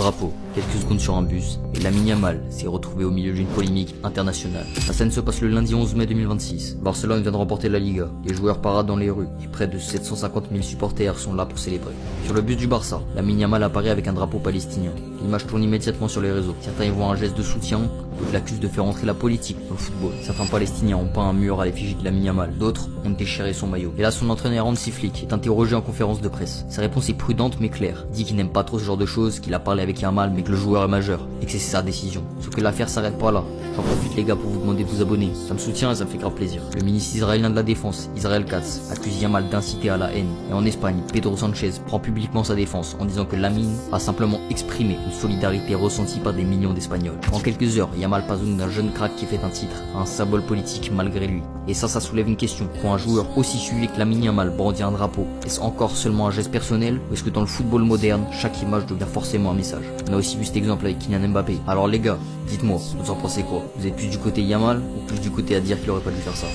drapeau, quelques secondes sur un bus, et Lamine Yamal s'est retrouvé au milieu d'une polémique internationale. La scène se passe le lundi 11 mai 2026. Barcelone vient de remporter la Liga, les joueurs paradent dans les rues, et près de 750 000 supporters sont là pour célébrer. Sur le bus du Barça, Lamine Yamal apparaît avec un drapeau palestinien. L'image tourne immédiatement sur les réseaux. Certains y voient un geste de soutien, d'autres l'accusent de faire entrer la politique dans le football. Certains Palestiniens ont peint un mur à l'effigie de Lamine Yamal, d'autres ont déchiré son maillot. Et là, son entraîneur Hansi Flick est interrogé en conférence de presse. Sa réponse est prudente mais claire. Il dit qu'il n'aime pas trop ce genre de choses, qu'il a parlé avec Yamal mais que le joueur est majeur et que c'est sa décision. Sauf que l'affaire s'arrête pas là. J'en profite les gars pour vous demander de vous abonner. Ça me soutient et ça me fait grave plaisir. Le ministre israélien de la Défense, Israël Katz, accuse Yamal d'inciter à la haine. Et en Espagne, Pedro Sanchez prend publiquement sa défense en disant que Lamine a simplement exprimé une solidarité ressentie par des millions d'Espagnols. En quelques heures, Yamal passe d'un jeune crack qui fait un titre à un symbole politique malgré lui. Et ça soulève une question. Quand un joueur aussi suivi que Lamine Yamal brandit un drapeau, est-ce encore seulement un geste personnel ou est-ce que dans le football moderne, chaque image devient forcément un message? On a aussi vu cet exemple avec Kylian Mbappé. Alors les gars, dites-moi, vous en pensez quoi? Vous êtes plus du côté Yamal ou plus du côté à dire qu'il aurait pas dû faire ça?